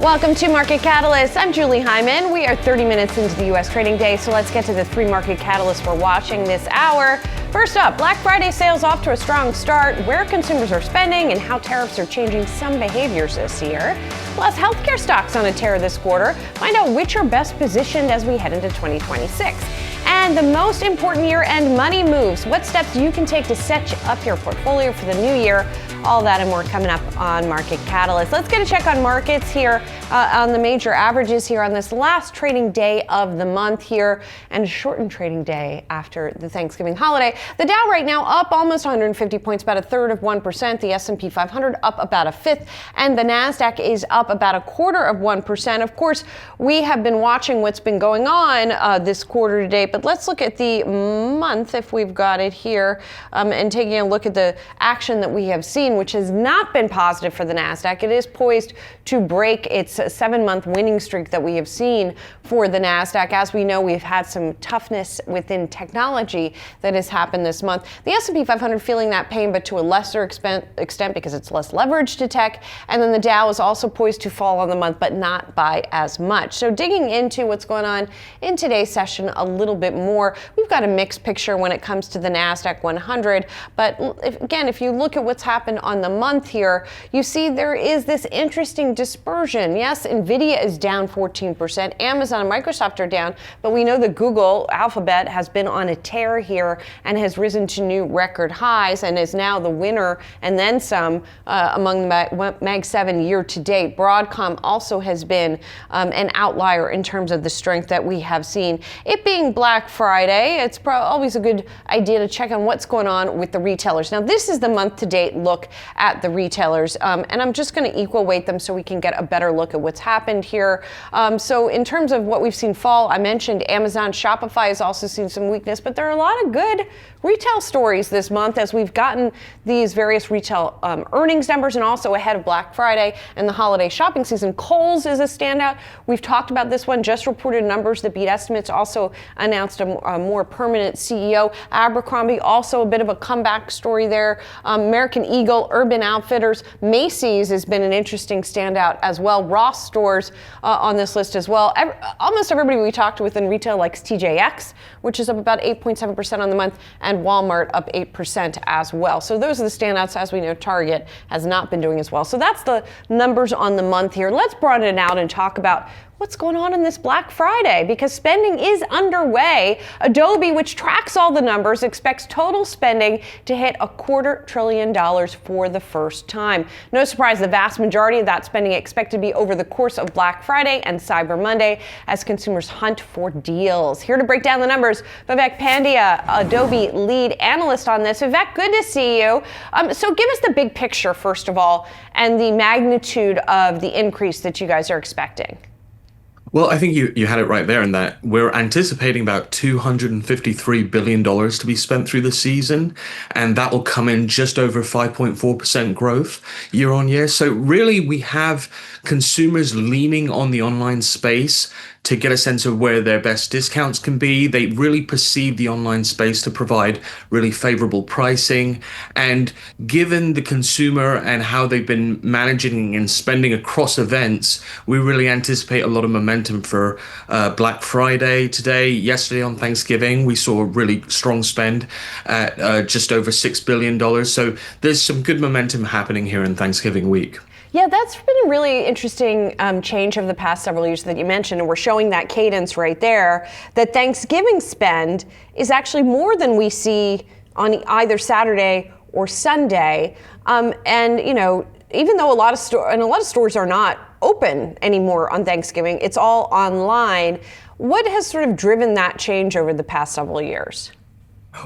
Welcome to Market Catalyst. I'm Julie Hyman. We are 30 minutes into the U.S. trading day, so let's get to the three market catalysts we're watching this hour. First up, Black Friday sales off to a strong start, where consumers are spending and how tariffs are changing some behaviors this year. Plus, healthcare stocks on a tear this quarter. Find out which are best positioned as we head into 2026. And the most important year-end money moves. What steps you can take to set up your portfolio for the new year. All that and more coming up on Market Catalyst. Let's get a check on markets here on the major averages here on this last trading day of the month here, and a shortened trading day after the Thanksgiving holiday. The Dow right now up almost 150 points, about a third of 1%. The S&P 500 up about a fifth, and the Nasdaq is up about a quarter of 1%. Of course, we have been watching what's been going on this quarter to date, but let's look at the month if we've got it here, and taking a look at the action that we have seen, which has not been positive for the Nasdaq. It is poised to break its 7-month winning streak that we have seen for the Nasdaq. As we know, we've had some toughness within technology that has happened this month. The S&P 500 feeling that pain, but to a lesser extent because it's less leveraged to tech. And then the Dow is also poised to fall on the month, but not by as much. So digging into what's going on in today's session a little bit more, we've got a mixed picture when it comes to the Nasdaq 100. But if you look at what's happened on the month here, you see there is this interesting dispersion. Yes, Nvidia is down 14%. Amazon and Microsoft are down, but we know that Google, Alphabet, has been on a tear here and has risen to new record highs and is now the winner and then some among the Mag 7 year to date. Broadcom also has been an outlier in terms of the strength that we have seen. It being Black Friday, it's always a good idea to check on what's going on with the retailers. Now, this is the month to date look at the retailers, and I'm just going to equal weight them so we can get a better look at what's happened here. So in terms of what we've seen fall, I mentioned Amazon. Shopify has also seen some weakness, but there are a lot of good retail stories this month as we've gotten these various retail earnings numbers and also ahead of Black Friday and the holiday shopping season. Kohl's is a standout. We've talked about this one, just reported numbers that beat estimates, also announced a more permanent CEO. Abercrombie, also a bit of a comeback story there. American Eagle, Urban Outfitters, Macy's has been an interesting standout as well. Ross stores on this list as well. Almost everybody we talked to within retail likes TJX, which is up about 8.7% on the month, and Walmart up 8% as well. So those are the standouts. As we know, Target has not been doing as well. So that's the numbers on the month here. Let's broaden it out and talk about what's going on in this Black Friday, because spending is underway. Adobe, which tracks all the numbers, expects total spending to hit $250 billion for the first time. No surprise, the vast majority of that spending expected to be over the course of Black Friday and Cyber Monday as consumers hunt for deals. Here to break down the numbers, Vivek Pandya, Adobe lead analyst on this. Vivek, good to see you. So give us the big picture, first of all, and the magnitude of the increase that you guys are expecting. Well, I think you had it right there in that we're anticipating about $253 billion to be spent through the season, and that will come in just over 5.4% growth year on year. So really, we have consumers leaning on the online space to get a sense of where their best discounts can be. They really perceive the online space to provide really favorable pricing. And given the consumer and how they've been managing and spending across events, we really anticipate a lot of momentum for Black Friday today. Yesterday on Thanksgiving, we saw a really strong spend at just over $6 billion. So there's some good momentum happening here in Thanksgiving week. Yeah, that's been a really interesting change over the past several years that you mentioned, and we're showing that cadence right there, that Thanksgiving spend is actually more than we see on either Saturday or Sunday. And, you know, even though a lot of stores are not open anymore on Thanksgiving, it's all online. What has sort of driven that change over the past several years?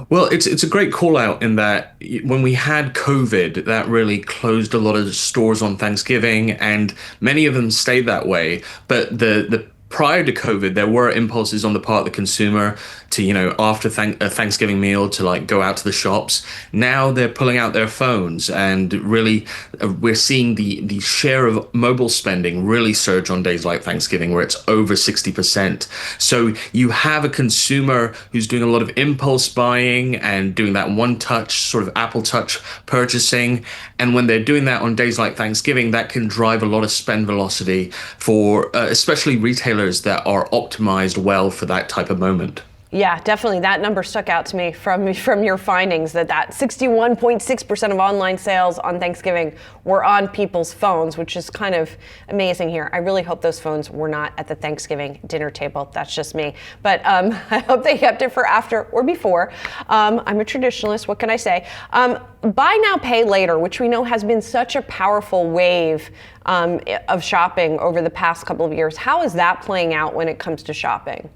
Well, it's a great call out in that when we had COVID, that really closed a lot of stores on Thanksgiving, and many of them stayed that way. But the prior to COVID, there were impulses on the part of the consumer to, after a Thanksgiving meal to like go out to the shops. Now they're pulling out their phones, and really we're seeing the share of mobile spending really surge on days like Thanksgiving, where it's over 60%. So you have a consumer who's doing a lot of impulse buying and doing that one touch, sort of Apple Touch purchasing. And when they're doing that on days like Thanksgiving, that can drive a lot of spend velocity for especially retailers that are optimized well for that type of moment. Yeah, definitely. That number stuck out to me from your findings, that 61.6% of online sales on Thanksgiving were on people's phones, which is kind of amazing here. I really hope those phones were not at the Thanksgiving dinner table. That's just me. But I hope they kept it for after or before. I'm a traditionalist. What can I say? Buy now, pay later, which we know has been such a powerful wave of shopping over the past couple of years. How is that playing out when it comes to shopping?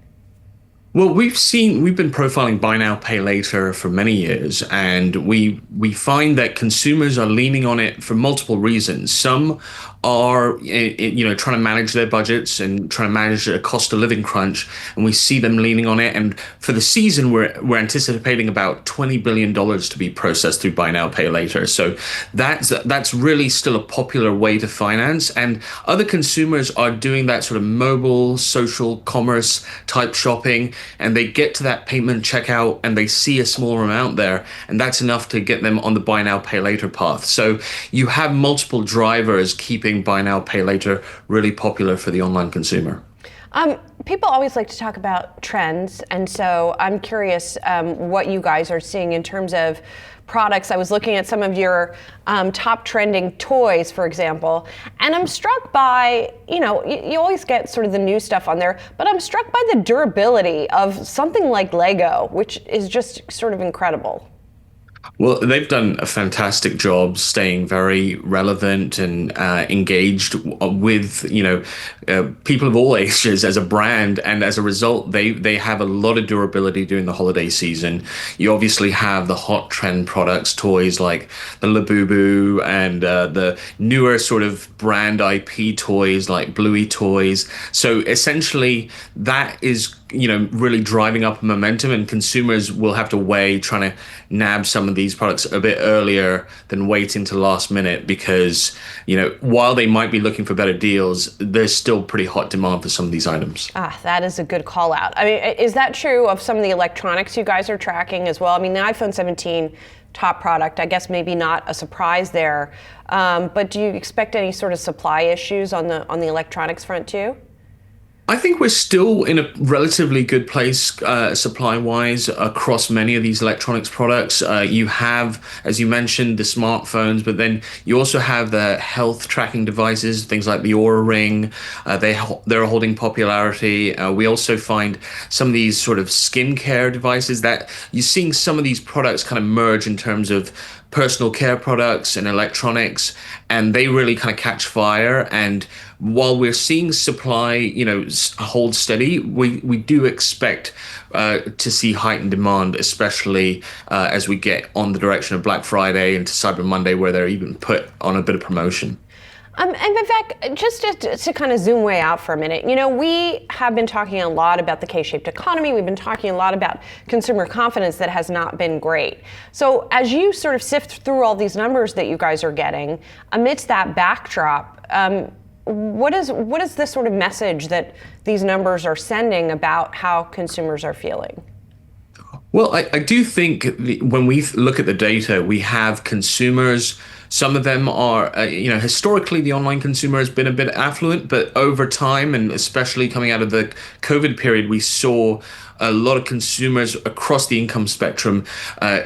Well, we've been profiling buy now, pay later for many years, and we find that consumers are leaning on it for multiple reasons. Some are, trying to manage their budgets and trying to manage a cost of living crunch, and we see them leaning on it. And for the season, we're anticipating about $20 billion to be processed through buy now, pay later. So that's really still a popular way to finance, and other consumers are doing that sort of mobile, social commerce type shopping. And they get to that payment checkout and they see a smaller amount there, and that's enough to get them on the buy now, pay later path. So you have multiple drivers keeping buy now, pay later really popular for the online consumer. People always like to talk about trends, and so I'm curious what you guys are seeing in terms of products. I was looking at some of your top trending toys, for example, and I'm struck by, you always get sort of the new stuff on there, but I'm struck by the durability of something like Lego, which is just sort of incredible. Well, they've done a fantastic job staying very relevant and engaged with, people of all ages as a brand. And as a result, they have a lot of durability during the holiday season. You obviously have the hot trend products, toys like the Labubu, and the newer sort of brand IP toys like Bluey toys. So essentially, that is really driving up momentum, and consumers will have to weigh trying to nab some of these products a bit earlier than wait until last minute, because while they might be looking for better deals, there's still pretty hot demand for some of these items. That is a good call out. I mean, is that true of some of the electronics you guys are tracking as well? I mean, the iPhone 17 top product, I guess maybe not a surprise there, but do you expect any sort of supply issues on the electronics front too? I think we're still in a relatively good place supply-wise across many of these electronics products. You have, as you mentioned, the smartphones, but then you also have the health tracking devices, things like the Oura Ring. They're holding popularity. We also find some of these sort of skincare devices that you're seeing some of these products kind of merge in terms of personal care products and electronics, and they really kind of catch fire. And while we're seeing supply, hold steady, we do expect to see heightened demand, especially as we get on the direction of Black Friday into Cyber Monday, where they're even put on a bit of promotion. And Vivek, just to kind of zoom way out for a minute, we have been talking a lot about the K-shaped economy. We've been talking a lot about consumer confidence that has not been great. So as you sort of sift through all these numbers that you guys are getting, amidst that backdrop, what is the sort of message that these numbers are sending about how consumers are feeling? Well, I do think when we look at the data, we have consumers. Some of them are, historically the online consumer has been a bit affluent, but over time, and especially coming out of the COVID period, we saw a lot of consumers across the income spectrum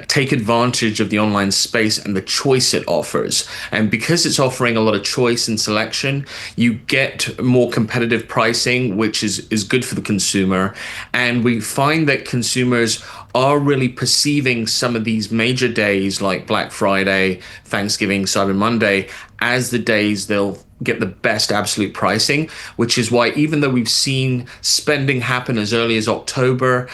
take advantage of the online space and the choice it offers. And because it's offering a lot of choice and selection, you get more competitive pricing, which is good for the consumer. And we find that consumers are really perceiving some of these major days like Black Friday, Thanksgiving, Cyber Monday as the days they'll get the best absolute pricing, which is why even though we've seen spending happen as early as October,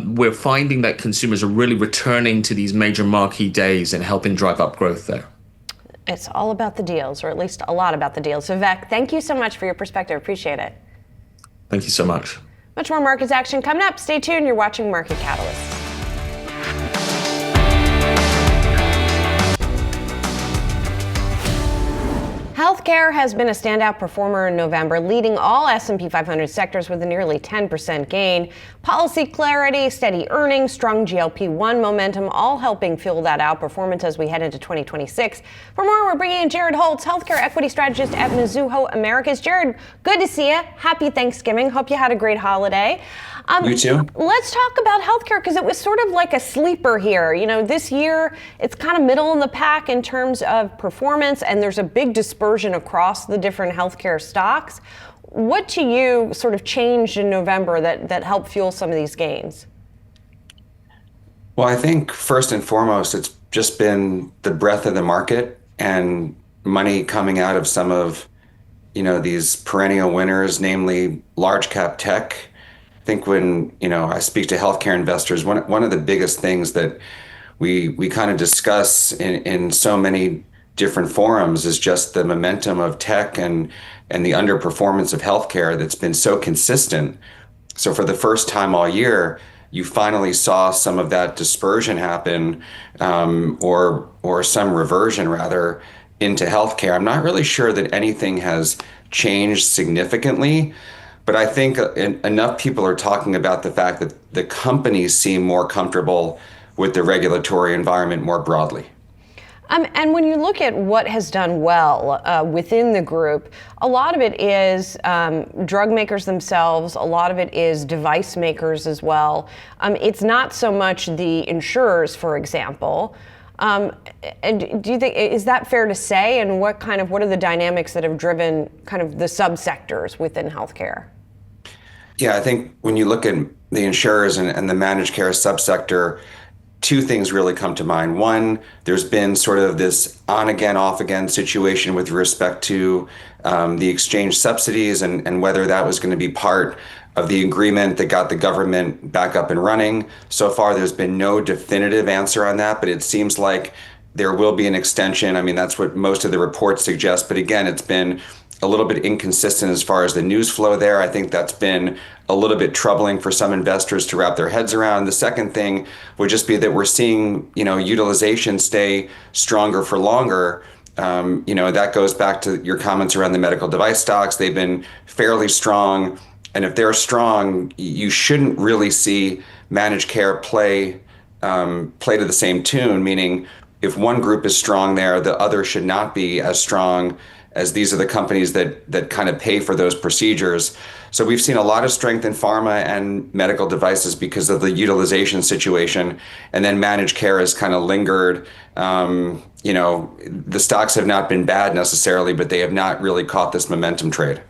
we're finding that consumers are really returning to these major marquee days and helping drive up growth there. It's all about the deals, or at least a lot about the deals. Vivek, thank you so much for your perspective. Appreciate it. Thank you so much. Much more markets action coming up. Stay tuned. You're watching Market Catalyst. Healthcare has been a standout performer in November, leading all S&P 500 sectors with a nearly 10% gain. Policy clarity, steady earnings, strong GLP-1 momentum, all helping fuel that outperformance as we head into 2026. For more, we're bringing in Jared Holz, healthcare equity strategist at Mizuho Americas. Jared, good to see you. Happy Thanksgiving. Hope you had a great holiday. You too. Let's talk about healthcare because it was sort of like a sleeper here. You know, this year it's kind of middle in the pack in terms of performance, and there's a big dispersion across the different healthcare stocks. What to you sort of changed in November that helped fuel some of these gains? Well, I think first and foremost, it's just been the breadth of the market and money coming out of some of, these perennial winners, namely large cap tech. I think when, I speak to healthcare investors, one of the biggest things that we kind of discuss in so many different forums is just the momentum of tech and the underperformance of healthcare that's been so consistent. So for the first time all year, you finally saw some of that dispersion happen, or some reversion rather into healthcare. I'm not really sure that anything has changed significantly, but I think enough people are talking about the fact that the companies seem more comfortable with the regulatory environment more broadly. And when you look at what has done well within the group, a lot of it is drug makers themselves. A lot of it is device makers as well. It's not so much the insurers, for example. And do you think, is that fair to say? And what are the dynamics that have driven kind of the subsectors within healthcare? Yeah, I think when you look at the insurers and the managed care subsector, two things really come to mind. One, there's been sort of this on again, off again situation with respect to the exchange subsidies and whether that was going to be part of the agreement that got the government back up and running. So far, there's been no definitive answer on that, but it seems like there will be an extension. I mean, that's what most of the reports suggest. But again, it's been a little bit inconsistent as far as the news flow there. I think that's been a little bit troubling for some investors to wrap their heads around. The second thing would just be that we're seeing, utilization stay stronger for longer. That goes back to your comments around the medical device stocks. They've been fairly strong. And if they're strong, you shouldn't really see managed care play to the same tune, meaning if one group is strong there, the other should not be as strong, as these are the companies that kind of pay for those procedures. So we've seen a lot of strength in pharma and medical devices because of the utilization situation. And then managed care has kind of lingered. The stocks have not been bad necessarily, but they have not really caught this momentum trade.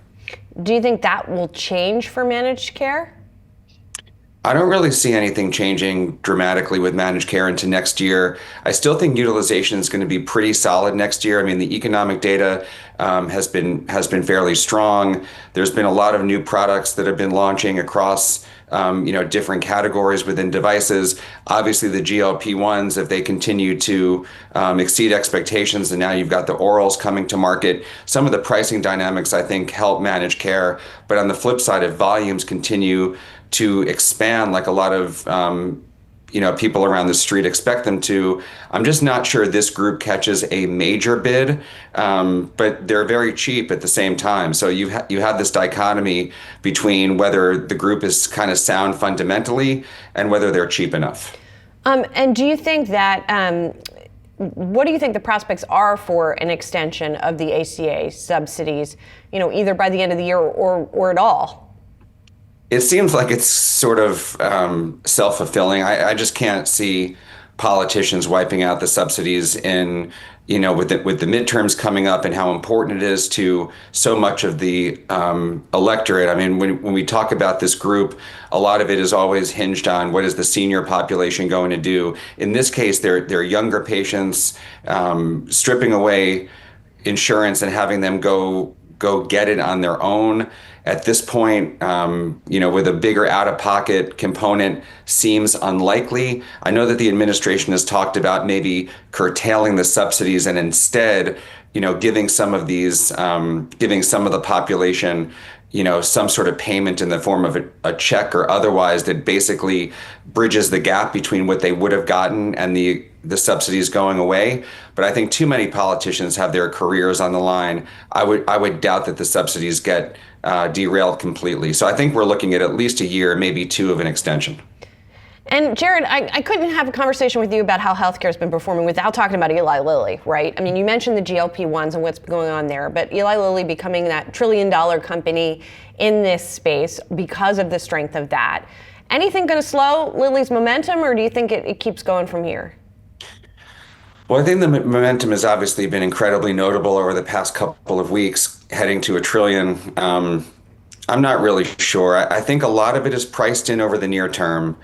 Do you think that will change for managed care? I don't really see anything changing dramatically with managed care into next year. I still think utilization is going to be pretty solid next year. I mean, the economic data has been fairly strong. There's been a lot of new products that have been launching across different categories within devices. Obviously, the GLP-1s, if they continue to exceed expectations, and now you've got the orals coming to market, some of the pricing dynamics, I think, help managed care. But on the flip side, if volumes continue to expand like a lot of people around the street expect them to, I'm just not sure this group catches a major bid, but they're very cheap at the same time. So you have this dichotomy between whether the group is kind of sound fundamentally and whether they're cheap enough. And do you think that, what do you think the prospects are for an extension of the ACA subsidies, either by the end of the year or at all? It seems like it's sort of self-fulfilling. I just can't see politicians wiping out the subsidies with the midterms coming up and how important it is to so much of the electorate. I mean, when we talk about this group, a lot of it is always hinged on what is the senior population going to do. In this case, they're younger patients, stripping away insurance and having them go get it on their own. At this point, with a bigger out-of-pocket component seems unlikely. I know that the administration has talked about maybe curtailing the subsidies and instead, giving some of the population, some sort of payment in the form of a check or otherwise that basically bridges the gap between what they would have gotten and the subsidies going away. But I think too many politicians have their careers on the line. I would doubt that the subsidies get derailed completely. So I think we're looking at least a year, maybe two of an extension. And Jared, I couldn't have a conversation with you about how healthcare has been performing without talking about Eli Lilly, right? I mean, you mentioned the GLP-1s and what's going on there, but Eli Lilly becoming that trillion-dollar company in this space because of the strength of that. Anything going to slow Lilly's momentum, or do you think it keeps going from here? Well, I think the momentum has obviously been incredibly notable over the past couple of weeks, heading to $1 trillion. I'm not really sure. I think a lot of it is priced in over the near term.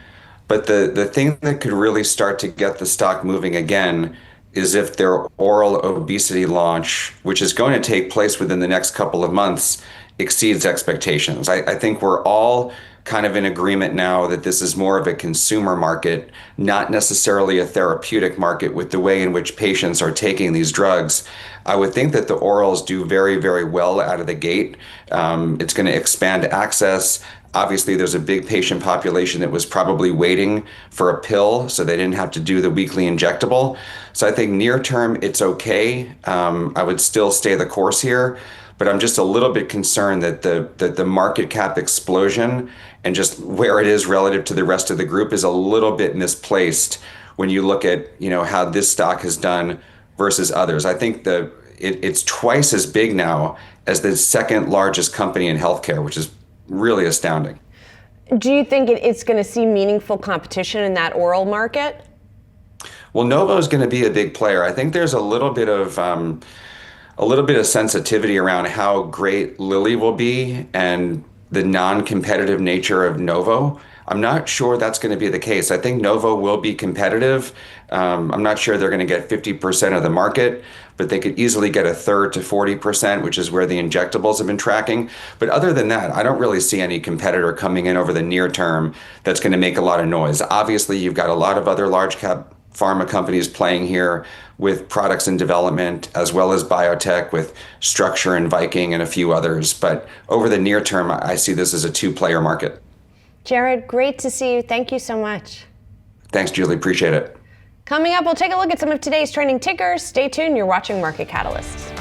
But the thing that could really start to get the stock moving again is if their oral obesity launch, which is going to take place within the next couple of months, exceeds expectations. I think we're all kind of in agreement now that this is more of a consumer market, not necessarily a therapeutic market with the way in which patients are taking these drugs. I would think that the orals do very, very well out of the gate. It's going to expand access. Obviously, there's a big patient population that was probably waiting for a pill, so they didn't have to do the weekly injectable. So I think near term, it's okay. I would still stay the course here, but I'm just a little bit concerned that the market cap explosion and just where it is relative to the rest of the group is a little bit misplaced when you look at how this stock has done versus others. I think it's twice as big now as the second largest company in healthcare, which is really astounding. Do you think it's going to see meaningful competition in that oral market? Well, Novo is going to be a big player. I think there's a little bit of sensitivity around how great Lilly will be and the non-competitive nature of Novo. I'm not sure that's going to be the case. I think Novo will be competitive. I'm not sure they're going to get 50% of the market, but they could easily get a third to 40%, which is where the injectables have been tracking. But other than that, I don't really see any competitor coming in over the near term that's going to make a lot of noise. Obviously, you've got a lot of other large cap pharma companies playing here with products in development, as well as biotech with Structure and Viking and a few others. But over the near term, I see this as a two-player market. Jared, great to see you. Thank you so much. Thanks, Julie. Appreciate it. Coming up, we'll take a look at some of today's trending tickers. Stay tuned. You're watching Market Catalysts.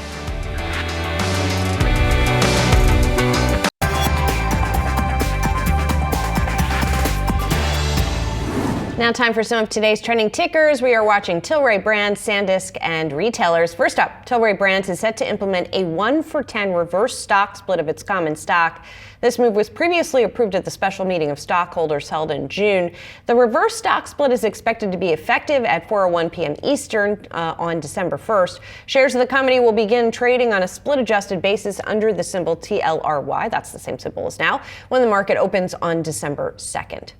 Now time for some of today's trending tickers. We are watching Tilray Brands, SanDisk, and retailers. First up, Tilray Brands is set to implement a 1-for-10 reverse stock split of its common stock. This move was previously approved at the special meeting of stockholders held in June. The reverse stock split is expected to be effective at 4:01 p.m. Eastern on December 1st. Shares of the company will begin trading on a split-adjusted basis under the symbol TLRY. That's the same symbol as now, when the market opens on December 2nd.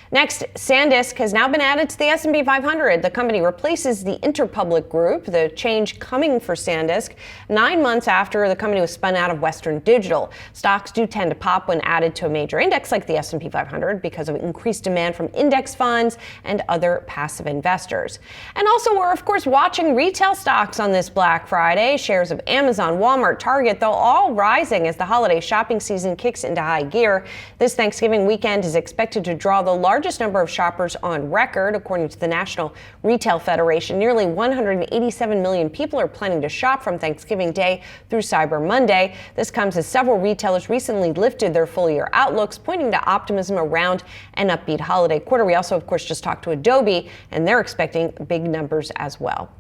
Next, SanDisk has now been added to the S&P 500. The company replaces the Interpublic Group, the change coming for SanDisk 9 months after the company was spun out of Western Digital. Stocks do tend to pop when added to a major index like the S&P 500 because of increased demand from index funds and other passive investors. And also, we're of course watching retail stocks on this Black Friday. Shares of Amazon, Walmart, Target, though all rising as the holiday shopping season kicks into high gear. This Thanksgiving weekend is expected to draw the largest number of shoppers on record, according to the National Retail Federation. Nearly 187 million people are planning to shop from Thanksgiving Day through Cyber Monday. This comes as several retailers recently lifted their full-year outlooks, pointing to optimism around an upbeat holiday quarter. We also, of course, just talked to Adobe, and they're expecting big numbers as well.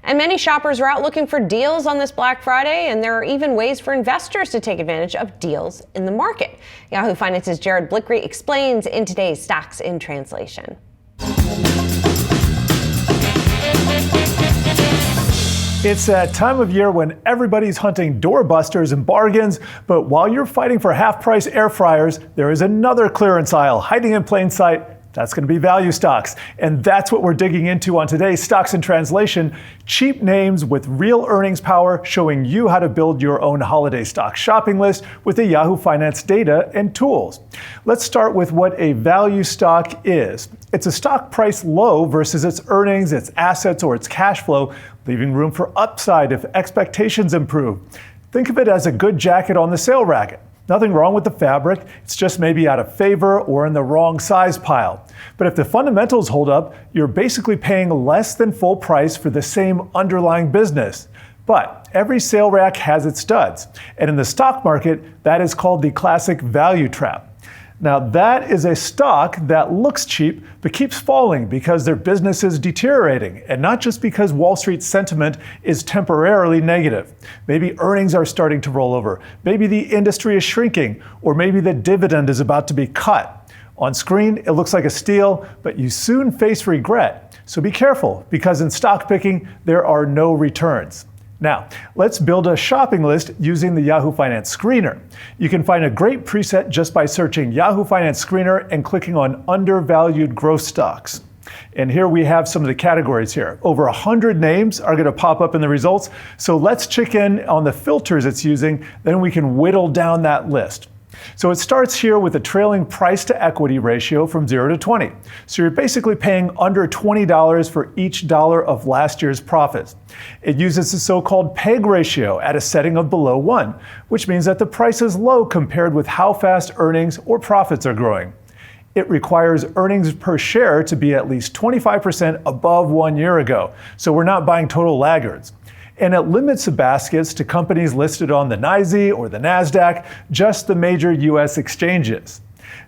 And many shoppers are out looking for deals on this Black Friday, and there are even ways for investors to take advantage of deals in the market. Yahoo Finance's Jared Blickery explains in today's Stocks in Translation. It's that time of year when everybody's hunting doorbusters and bargains, but while you're fighting for half-price air fryers, there is another clearance aisle hiding in plain sight. That's going to be value stocks. And that's what we're digging into on today's Stocks in Translation. Cheap names with real earnings power, showing you how to build your own holiday stock shopping list with the Yahoo Finance data and tools. Let's start with what a value stock is. It's a stock priced low versus its earnings, its assets, or its cash flow, leaving room for upside if expectations improve. Think of it as a good jacket on the sale racket. Nothing wrong with the fabric, it's just maybe out of favor or in the wrong size pile. But if the fundamentals hold up, you're basically paying less than full price for the same underlying business. But every sale rack has its studs, and in the stock market, that is called the classic value trap. Now, that is a stock that looks cheap, but keeps falling because their business is deteriorating, and not just because Wall Street sentiment is temporarily negative. Maybe earnings are starting to roll over, maybe the industry is shrinking, or maybe the dividend is about to be cut. On screen, it looks like a steal, but you soon face regret. So be careful, because in stock picking, there are no returns. Now, let's build a shopping list using the Yahoo Finance Screener. You can find a great preset just by searching Yahoo Finance Screener and clicking on undervalued growth stocks. And here we have some of the categories here. Over 100 names are going to pop up in the results. So let's check in on the filters it's using, then we can whittle down that list. So it starts here with a trailing price to equity ratio from 0 to 20. So you're basically paying under $20 for each dollar of last year's profits. It uses the so-called PEG ratio at a setting of below 1, which means that the price is low compared with how fast earnings or profits are growing. It requires earnings per share to be at least 25% above 1 year ago, so we're not buying total laggards. And it limits the baskets to companies listed on the NYSE or the NASDAQ, just the major US exchanges.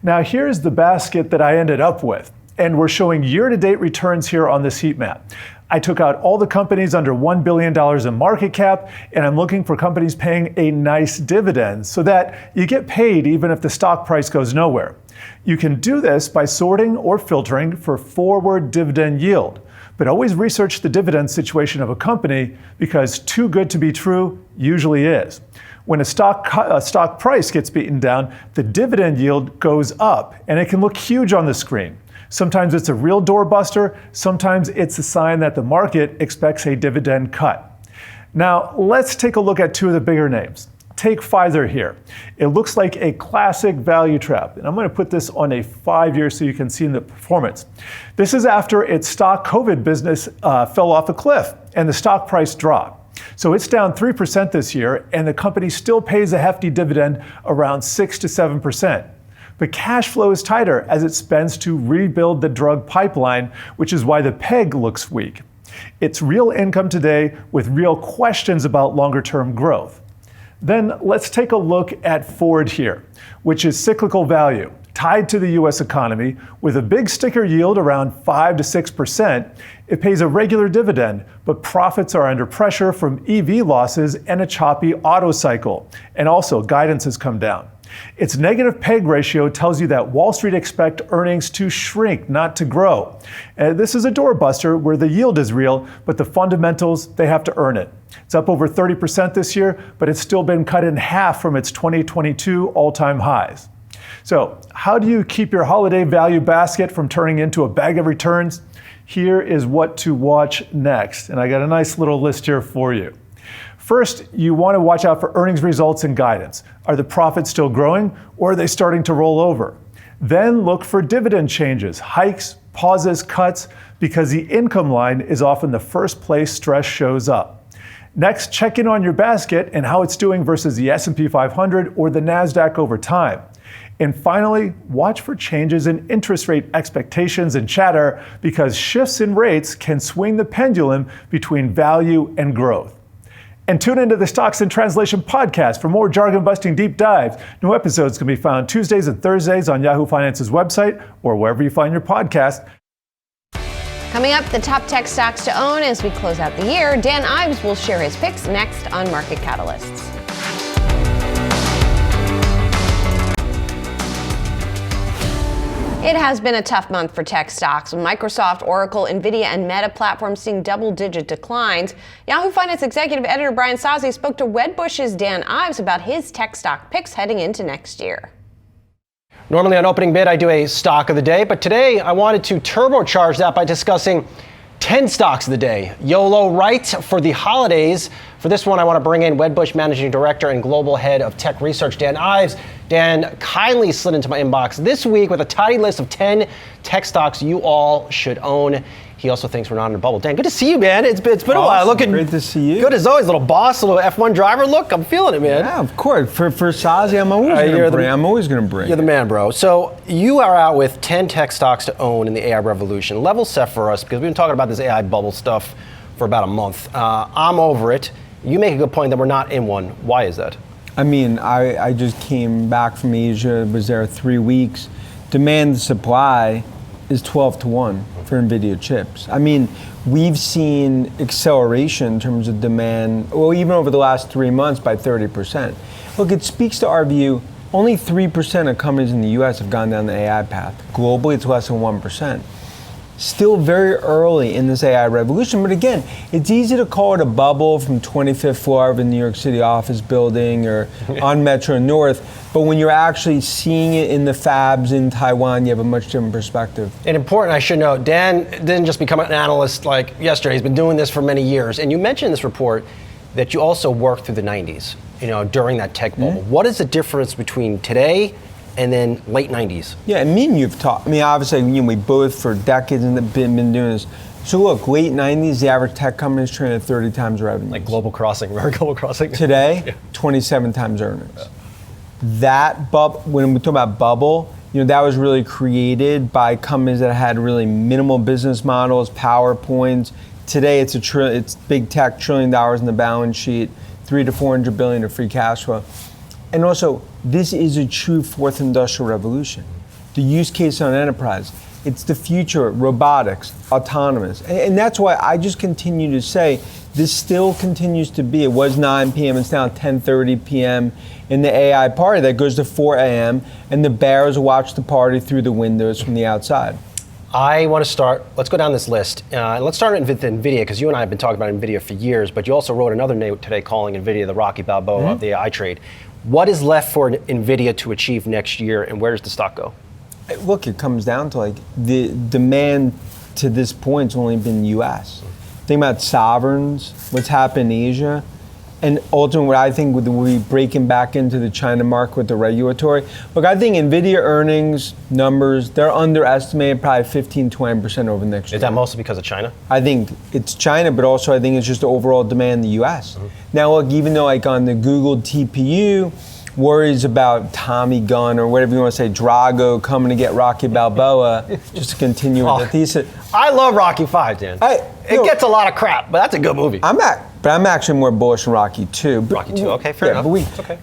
Now here's the basket that I ended up with, and we're showing year-to-date returns here on this heat map. I took out all the companies under $1 billion in market cap, and I'm looking for companies paying a nice dividend so that you get paid even if the stock price goes nowhere. You can do this by sorting or filtering for forward dividend yield. But always research the dividend situation of a company, because too good to be true usually is. When a stock price gets beaten down, the dividend yield goes up, and it can look huge on the screen. Sometimes it's a real doorbuster, sometimes it's a sign that the market expects a dividend cut. Now, let's take a look at two of the bigger names. Take Pfizer here. It looks like a classic value trap, and I'm going to put this on a 5-year so you can see the performance. This is after its stock COVID business fell off a cliff and the stock price dropped. So it's down 3% this year, and the company still pays a hefty dividend around 6 to 7%. But cash flow is tighter as it spends to rebuild the drug pipeline, which is why the PEG looks weak. It's real income today with real questions about longer-term growth. Then let's take a look at Ford here, which is cyclical value, tied to the US economy with a big sticker yield around 5 to 6%. It pays a regular dividend, but profits are under pressure from EV losses and a choppy auto cycle. And also, guidance has come down. Its negative PEG ratio tells you that Wall Street expect earnings to shrink, not to grow. This is a doorbuster where the yield is real, but the fundamentals, they have to earn it. It's up over 30% this year, but it's still been cut in half from its 2022 all-time highs. So how do you keep your holiday value basket from turning into a bag of returns? Here is what to watch next, and I got a nice little list here for you. First, you want to watch out for earnings results and guidance. Are the profits still growing, or are they starting to roll over? Then look for dividend changes, hikes, pauses, cuts, because the income line is often the first place stress shows up. Next, check in on your basket and how it's doing versus the S&P 500 or the NASDAQ over time. And finally, watch for changes in interest rate expectations and chatter, because shifts in rates can swing the pendulum between value and growth. And tune into the Stocks in Translation podcast for more jargon-busting deep dives. New episodes can be found Tuesdays and Thursdays on Yahoo Finance's website or wherever you find your podcast. Coming up, the top tech stocks to own as we close out the year. Dan Ives will share his picks next on Market Catalysts. It has been a tough month for tech stocks, with Microsoft, Oracle, Nvidia, and Meta platforms seeing double-digit declines. Yahoo Finance executive editor Brian Sozzi spoke to Wedbush's Dan Ives about his tech stock picks heading into next year. Normally on Opening Bid, I do a stock of the day, but today I wanted to turbocharge that by discussing 10 stocks of the day. YOLO right for the holidays. For this one, I want to bring in Wedbush Managing Director and Global Head of Tech Research, Dan Ives. Dan kindly slid into my inbox this week with a tidy list of 10 tech stocks you all should own. He also thinks we're not in a bubble. Dan, good to see you, man. It's been a while. Looking great to see you. Good as always. Little boss, little F1 driver look. I'm feeling it, man. Yeah, of course. For Sazi, I'm always going to bring. You're the man, bro. So you are out with 10 tech stocks to own in the AI revolution. Level set for us, because we've been talking about this AI bubble stuff for about a month. I'm over it. You make a good point that we're not in one. Why is that? I mean, I just came back from Asia, was there 3 weeks. Demand to supply is 12 to 1 for NVIDIA chips. I mean, we've seen acceleration in terms of demand, well, even over the last 3 months by 30%. Look, it speaks to our view, only 3% of companies in the US have gone down the AI path. Globally, it's less than 1%. Still very early in this AI revolution, but again, it's easy to call it a bubble from 25th floor of a New York City office building or on Metro North, but when you're actually seeing it in the fabs in Taiwan, you have a much different perspective. And important, I should note, Dan didn't just become an analyst like yesterday. He's been doing this for many years. And you mentioned in this report that you also worked through the 90s, during that tech bubble. Mm-hmm. What is the difference between today and then late 90s? Yeah, and me and you've talked. I mean, obviously, we both for decades have been doing this. So look, late 90s, the average tech company is trading at 30 times revenue. Like Global Crossing, remember Global Crossing? Today, 27 times earnings. Yeah. That bubble, when we talk about bubble, that was really created by companies that had really minimal business models, PowerPoints. Today, it's big tech, $1 trillion in the balance sheet, 300 to 400 billion of free cash flow. And also, this is a true fourth industrial revolution. The use case on enterprise, it's the future, robotics, autonomous. And that's why I just continue to say, this still continues to be, it was 9 p.m., it's now 10:30 p.m. in the AI party that goes to 4 a.m., and the bears watch the party through the windows from the outside. I want to start, let's go down this list. Let's start with NVIDIA, because you and I have been talking about NVIDIA for years, but you also wrote another note today calling NVIDIA the Rocky Balboa of the AI trade. What is left for NVIDIA to achieve next year, and where does the stock go? Look, it comes down to the demand to this point has only been U.S. Think about sovereigns, what's happened in Asia, and ultimately what I think we'll be breaking back into the China market with the regulatory. Look, I think NVIDIA earnings numbers, they're underestimated probably 15-20% over the next year. Is that mostly because of China? I think it's China, but also I think it's just the overall demand in the U.S. Mm-hmm. Now, look, even though on the Google TPU, worries about Tommy Gunn or whatever you want to say, Drago coming to get Rocky Balboa, just to continue with the thesis. I love Rocky 5, Dan. It gets a lot of crap, but that's a good movie. I'm actually more bullish on Rocky 2. Rocky 2, okay, fair enough.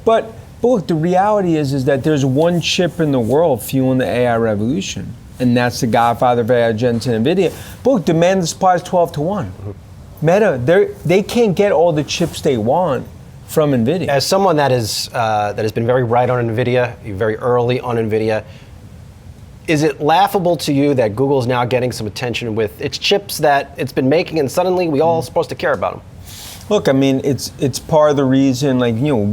But look, the reality is that there's one chip in the world fueling the AI revolution, and that's the godfather of AI, Jensen, NVIDIA. But look, demand and supply is 12 to 1. Mm-hmm. Meta, they can't get all the chips they want from NVIDIA. As someone that has been very right on NVIDIA, very early on NVIDIA, is it laughable to you that Google's now getting some attention with its chips that it's been making, and suddenly we all supposed to care about them? Look, I mean, it's part of the reason,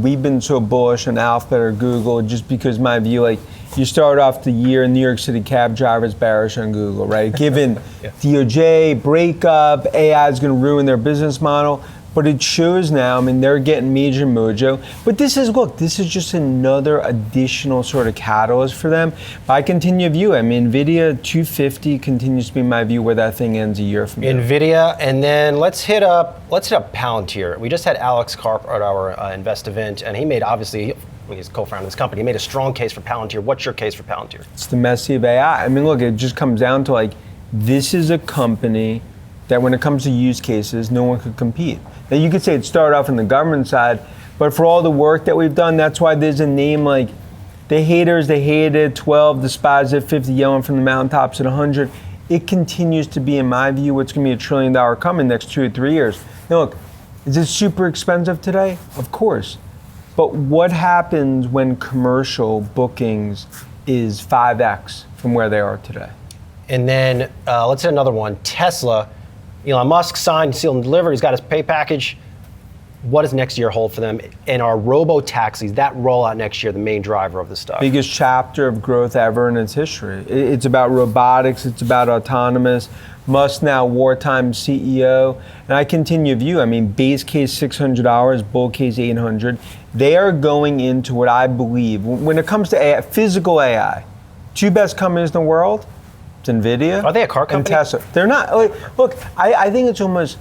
we've been so bullish on Alphabet or Google, just because my view, you start off the year, New York City cab drivers bearish on Google, right? Given DOJ breakup, AI is going to ruin their business model. But it shows now, they're getting major mojo. But this is just another additional sort of catalyst for them. But I continue to view, NVIDIA 250 continues to be my view where that thing ends a year from now. NVIDIA, and then let's hit up Palantir. We just had Alex Karp at our Invest event, and he made, obviously, he's co-founder of this company, he made a strong case for Palantir. What's your case for Palantir? It's the Messi of AI. Look, it just comes down to this is a company that when it comes to use cases, no one could compete. Now you could say it started off on the government side, but for all the work that we've done, that's why there's a name like the haters, they hated 12, despise it, 50, yelling from the mountaintops at 100. It continues to be, in my view, what's going to be $1 trillion company next 2 or 3 years. Now look, is it super expensive today? Of course. But what happens when commercial bookings is 5x from where they are today? And then let's hit another one, Tesla. Elon Musk signed, sealed, and delivered. He's got his pay package. What does next year hold for them? And are robo-taxis, that rollout next year, the main driver of the stock? Biggest chapter of growth ever in its history. It's about robotics, it's about autonomous. Musk now wartime CEO. And I continue to view, I mean, base case $600, bull case 800. They are going into what I believe, when it comes to AI, physical AI, two best companies in the world, it's NVIDIA. Are they a car company? And Tesla. They're not. Look, I think it's almost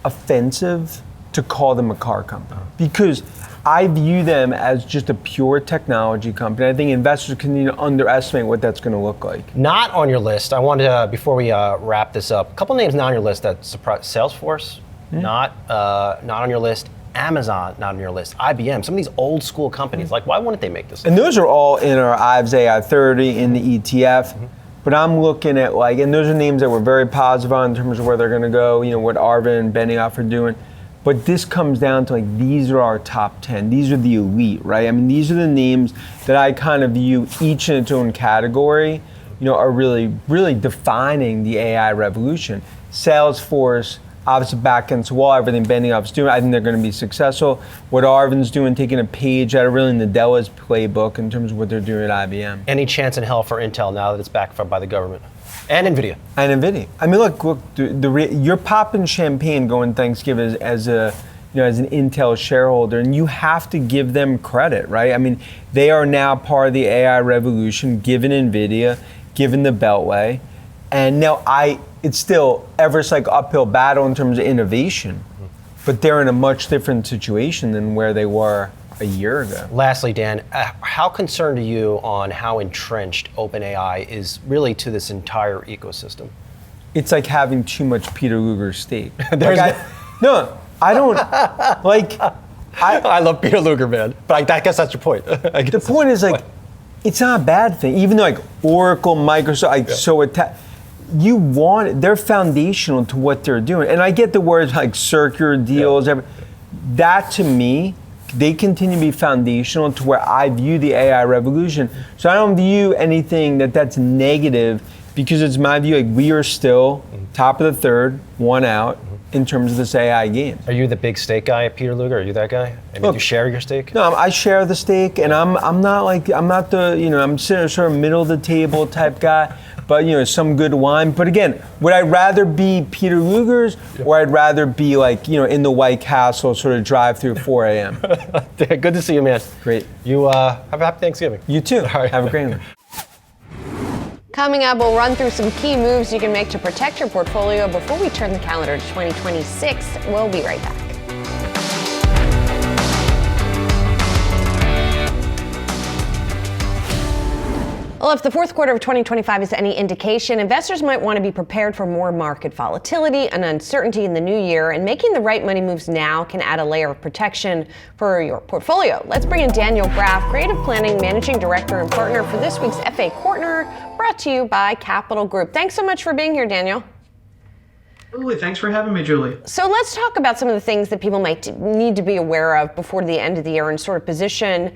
offensive to call them a car company because I view them as just a pure technology company. I think investors continue to underestimate what that's going to look like. Not on your list. I wanted to, before we wrap this up, a couple names not on your list that surprised. Salesforce, not on your list. Amazon, not on your list. IBM, some of these old school companies. Like, why wouldn't they make this list? And those are all in our IVES AI 30 in the ETF. But I'm looking at and those are names that we're very positive on in terms of where they're going to go. What Arvind and Benioff are doing. But this comes down to these are our top 10. These are the elite, right? I mean, these are the names that I kind of view each in its own category, are really, really defining the AI revolution. Salesforce, obviously back against the wall, everything Benioff's doing, I think they're going to be successful. What Arvind's doing, taking a page out of really Nadella's playbook in terms of what they're doing at IBM. Any chance in hell for Intel now that it's backed by the government? And NVIDIA. I mean, look, you're popping champagne going Thanksgiving as an Intel shareholder, and you have to give them credit, right? I mean, they are now part of the AI revolution, given NVIDIA, given the Beltway, and now it's still ever uphill battle in terms of innovation, but they're in a much different situation than where they were a year ago. Lastly, Dan, how concerned are you on how entrenched OpenAI is really to this entire ecosystem? It's like having too much Peter Luger steak. I don't I love Peter Luger, man, but I guess that's your point. The point is it's not a bad thing. Even though Oracle, Microsoft, you want it. They're foundational to what they're doing. And I get the words circular deals. That to me, they continue to be foundational to where I view the AI revolution. So I don't view anything that's negative because it's my view we are still top of the third, one out in terms of this AI game. Are you the big steak guy, Peter Luger? Are you that guy? And do you share your steak? No, I share the steak, and I'm not the I'm sort of middle of the table type guy. But some good wine. But again, would I rather be Peter Luger's, or I'd rather be in the White Castle, sort of drive through 4 a.m. Good to see you, man. Great. You have a happy Thanksgiving. You too. All right. Have a great one. Coming up, we'll run through some key moves you can make to protect your portfolio before we turn the calendar to 2026. We'll be right back. Well, if the fourth quarter of 2025 is any indication, investors might want to be prepared for more market volatility and uncertainty in the new year, and making the right money moves now can add a layer of protection for your portfolio. Let's bring in Daniel Graff, Creative Planning Managing Director and Partner for this week's FA Corner, brought to you by Capital Group. Thanks so much for being here, Daniel. Absolutely. Thanks for having me, Julie. So let's talk about some of the things that people might need to be aware of before the end of the year and sort of position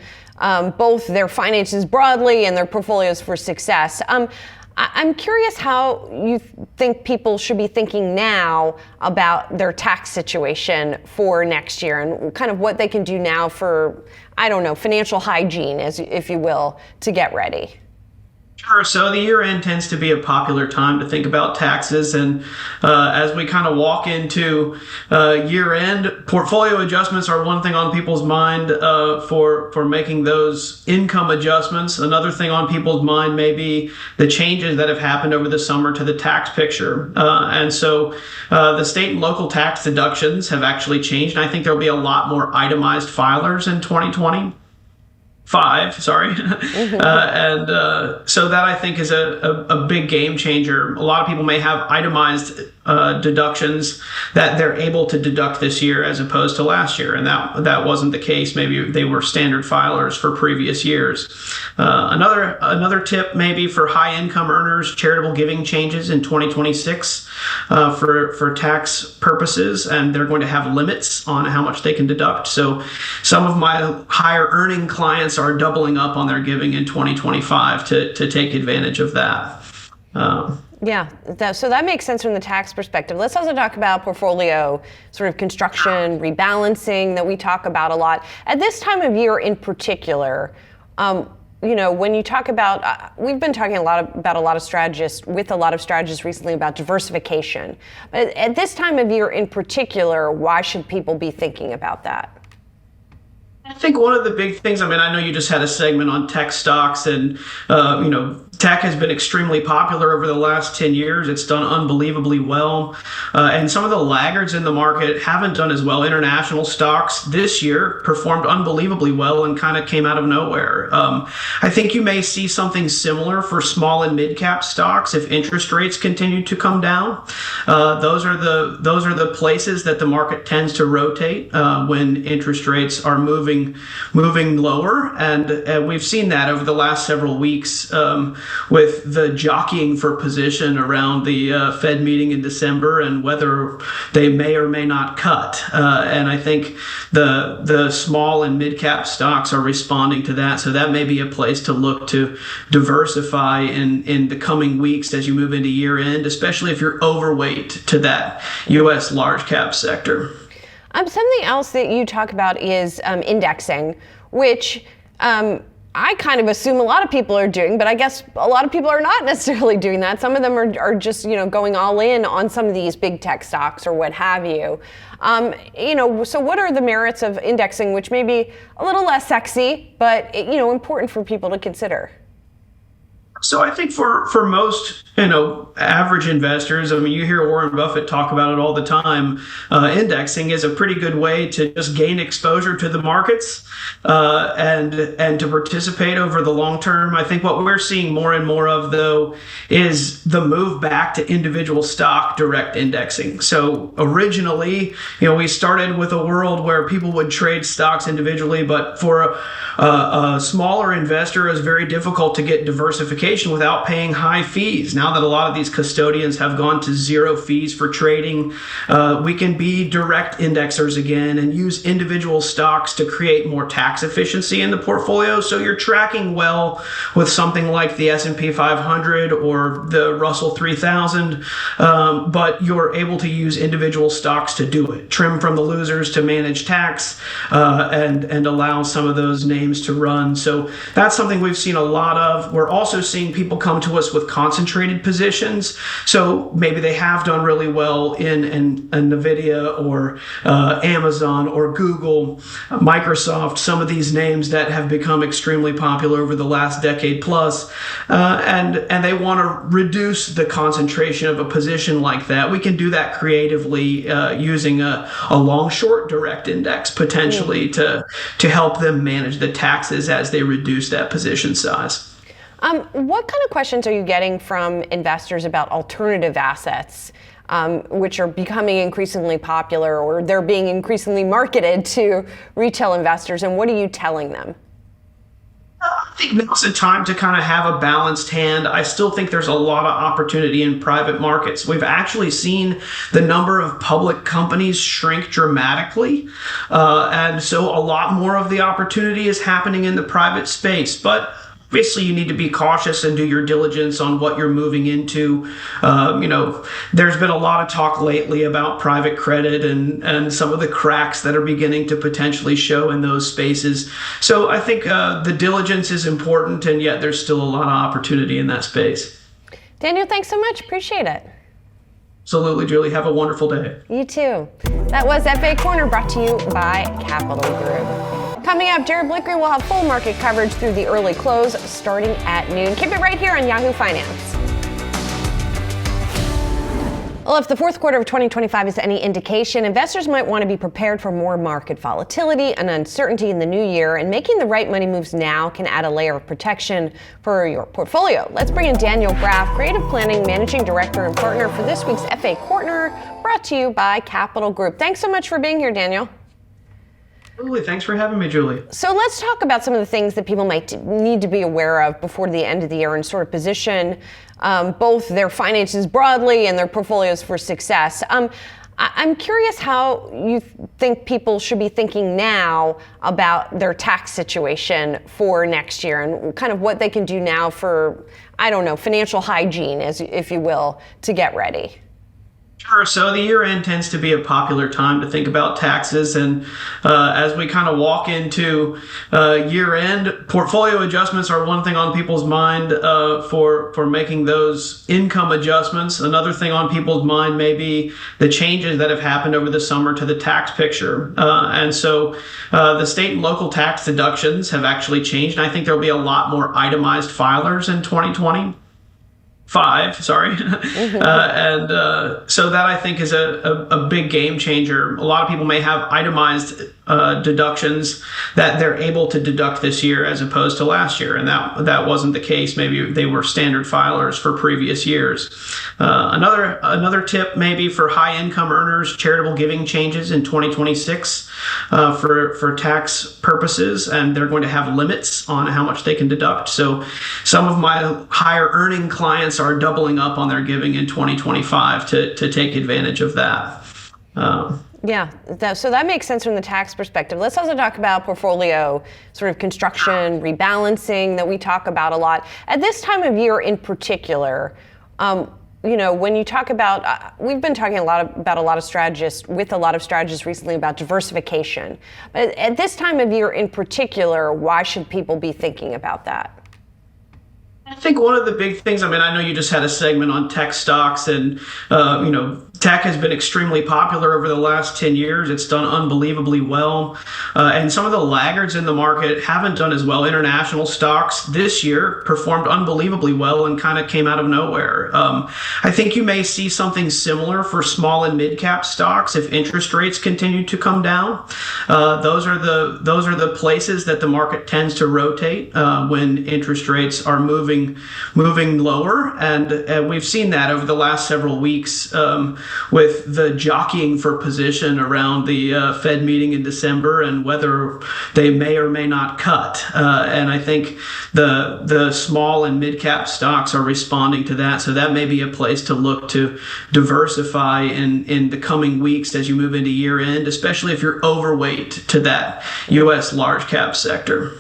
both their finances broadly and their portfolios for success. I'm curious how you think people should be thinking now about their tax situation for next year and kind of what they can do now for, financial hygiene, if you will, to get ready. Sure. So the year end tends to be a popular time to think about taxes. And as we kind of walk into year end, portfolio adjustments are one thing on people's mind for making those income adjustments. Another thing on people's mind may be the changes that have happened over the summer to the tax picture. And so the state and local tax deductions have actually changed. And I think there'll be a lot more itemized filers in 2020. So that I think is a big game changer. A lot of people may have itemized deductions that they're able to deduct this year as opposed to last year, and that wasn't the case. Maybe they were standard filers for previous years. Another tip maybe for high income earners: charitable giving changes in 2026 for tax purposes, and they're going to have limits on how much they can deduct. So some of my higher earning clients are doubling up on their giving in 2025 to take advantage of that. Yeah, so that makes sense from the tax perspective. Let's also talk about portfolio sort of construction, rebalancing that we talk about a lot. At this time of year in particular, when you talk about, we've been talking about a lot of strategists recently about diversification. But at this time of year in particular, why should people be thinking about that? I think one of the big things, I know you just had a segment on tech stocks, and, tech has been extremely popular over the last 10 years. It's done unbelievably well. And some of the laggards in the market haven't done as well. International stocks this year performed unbelievably well and kind of came out of nowhere. I think you may see something similar for small and mid cap stocks if interest rates continue to come down. Those are the places that the market tends to rotate when interest rates are moving lower. And we've seen that over the last several weeks with the jockeying for position around the Fed meeting in December and whether they may or may not cut. And I think the small and mid cap stocks are responding to that. So that may be a place to look to diversify in the coming weeks as you move into year end, especially if you're overweight to that U.S. large cap sector. Something else that you talk about is indexing, which I kind of assume a lot of people are doing, but I guess a lot of people are not necessarily doing that. Some of them are just, going all in on some of these big tech stocks or what have you. So what are the merits of indexing, which may be a little less sexy, but, important for people to consider? So I think for most, average investors, you hear Warren Buffett talk about it all the time. Indexing is a pretty good way to just gain exposure to the markets and to participate over the long term. I think what we're seeing more and more of, though, is the move back to individual stock direct indexing. So originally, we started with a world where people would trade stocks individually, but for a smaller investor, it was very difficult to get diversification without paying high fees. Now that a lot of these custodians have gone to zero fees for trading, we can be direct indexers again and use individual stocks to create more tax efficiency in the portfolio. So you're tracking well with something like the S&P 500 or the Russell 3000, but you're able to use individual stocks to do it. Trim from the losers to manage tax and allow some of those names to run. So that's something we've seen a lot of. We're also seeing people come to us with concentrated positions. So maybe they have done really well in NVIDIA or Amazon or Google, Microsoft, some of these names that have become extremely popular over the last decade plus, and they want to reduce the concentration of a position like that. We can do that creatively using a long short direct index potentially to help them manage the taxes as they reduce that position size. What kind of questions are you getting from investors about alternative assets, which are becoming increasingly popular, or they're being increasingly marketed to retail investors, and what are you telling them? I think now's the time to kind of have a balanced hand. I still think there's a lot of opportunity in private markets. We've actually seen the number of public companies shrink dramatically. And so a lot more of the opportunity is happening in the private space. But obviously, you need to be cautious and do your diligence on what you're moving into. There's been a lot of talk lately about private credit and some of the cracks that are beginning to potentially show in those spaces. So I think the diligence is important, and yet there's still a lot of opportunity in that space. Daniel, thanks so much. Appreciate it. Absolutely, Julie. Have a wonderful day. You too. That was FA Corner, brought to you by Capital Group. Coming up, Jared Blickery will have full market coverage through the early close starting at noon. Keep it right here on Yahoo Finance. Well, if the fourth quarter of 2025 is any indication, investors might want to be prepared for more market volatility and uncertainty in the new year, and making the right money moves now can add a layer of protection for your portfolio. Let's bring in Daniel Graff, Creative Planning Managing Director and Partner for this week's FA Corner, brought to you by Capital Group. Thanks so much for being here, Daniel. Absolutely. Thanks for having me, Julie. So let's talk about some of the things that people might need to be aware of before the end of the year and sort of position both their finances broadly and their portfolios for success. I'm curious how you think people should be thinking now about their tax situation for next year and kind of what they can do now for, I don't know, financial hygiene, as if you will, to get ready. Sure. So the year end tends to be a popular time to think about taxes. And as we kind of walk into year end, portfolio adjustments are one thing on people's mind for making those income adjustments. Another thing on people's mind may be the changes that have happened over the summer to the tax picture. And so the state and local tax deductions have actually changed. And I think there'll be a lot more itemized filers in 2020. So that I think is a big game changer. A lot of people may have itemized deductions that they're able to deduct this year as opposed to last year, and that wasn't the case. Maybe they were standard filers for previous years. Another tip maybe for high income earners: charitable giving changes in 2026 for tax purposes, and they're going to have limits on how much they can deduct. So some of my higher earning clients are doubling up on their giving in 2025 to take advantage of that. So that makes sense from the tax perspective. Let's also talk about portfolio sort of construction, rebalancing that we talk about a lot. At this time of year in particular, when you talk about, we've been talking about a lot of strategists recently about diversification. But at this time of year in particular, why should people be thinking about that? I think one of the big things, I know you just had a segment on tech stocks, and, tech has been extremely popular over the last 10 years. It's done unbelievably well. And some of the laggards in the market haven't done as well. International stocks this year performed unbelievably well and kind of came out of nowhere. I think you may see something similar for small and mid cap stocks if interest rates continue to come down. Those are the places that the market tends to rotate when interest rates are moving lower. And we've seen that over the last several weeks with the jockeying for position around the Fed meeting in December and whether they may or may not cut. And I think the small and mid cap stocks are responding to that. So that may be a place to look to diversify in the coming weeks as you move into year end, especially if you're overweight to that U.S. large cap sector.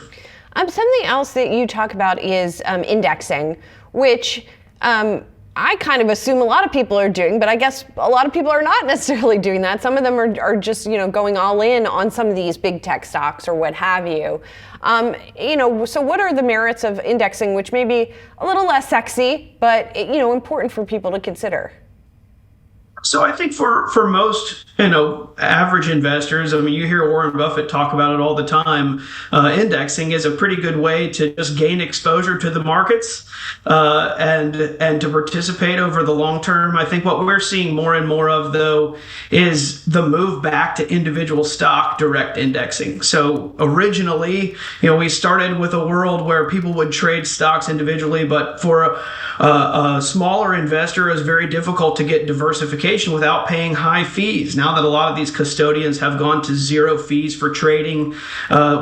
Something else that you talk about is indexing, which I kind of assume a lot of people are doing, but I guess a lot of people are not necessarily doing that. Some of them are just, going all in on some of these big tech stocks or what have you. So what are the merits of indexing, which may be a little less sexy, but, important for people to consider? So I think for most, average investors, you hear Warren Buffett talk about it all the time. Indexing is a pretty good way to just gain exposure to the markets and to participate over the long term. I think what we're seeing more and more of, though, is the move back to individual stock direct indexing. So originally, we started with a world where people would trade stocks individually, but for a smaller investor, it was very difficult to get diversification without paying high fees. Now that a lot of these custodians have gone to zero fees for trading,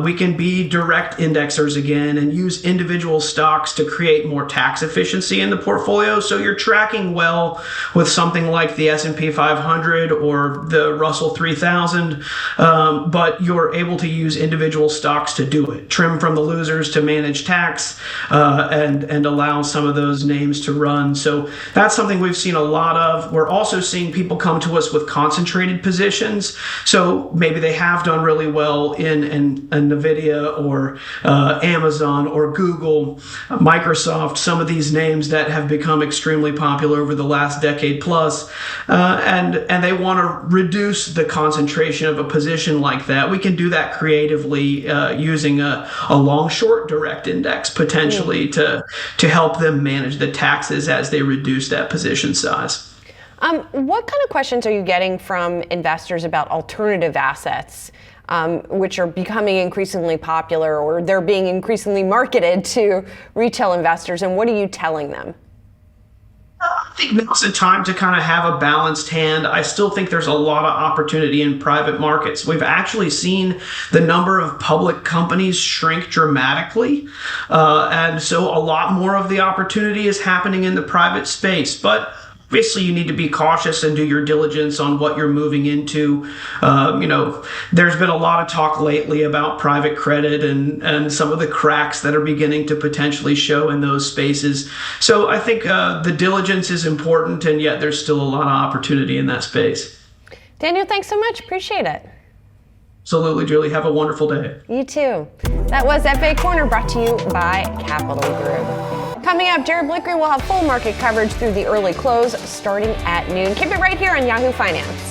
we can be direct indexers again and use individual stocks to create more tax efficiency in the portfolio. So you're tracking well with something like the S&P 500 or the Russell 3000, but you're able to use individual stocks to do it. Trim from the losers to manage tax and allow some of those names to run. So that's something we've seen a lot of. We're also seeing people come to us with concentrated positions. So maybe they have done really well in NVIDIA or Amazon or Google, Microsoft, some of these names that have become extremely popular over the last decade plus, and they want to reduce the concentration of a position like that. We can do that creatively using a long-short direct index potentially to help them manage the taxes as they reduce that position size. What kind of questions are you getting from investors about alternative assets, which are becoming increasingly popular, or they're being increasingly marketed to retail investors, and what are you telling them? I think now's the time to kind of have a balanced hand. I still think there's a lot of opportunity in private markets. We've actually seen the number of public companies shrink dramatically. And so a lot more of the opportunity is happening in the private space. But Obviously, you need to be cautious and do your diligence on what you're moving into. There's been a lot of talk lately about private credit and some of the cracks that are beginning to potentially show in those spaces. So I think the diligence is important, and yet there's still a lot of opportunity in that space. Daniel, thanks so much. Appreciate it. Absolutely, Julie. Have a wonderful day. You too. That was FA Corner, brought to you by Capital Group. Coming up, Jared Blickery will have full market coverage through the early close starting at noon. Keep it right here on Yahoo Finance.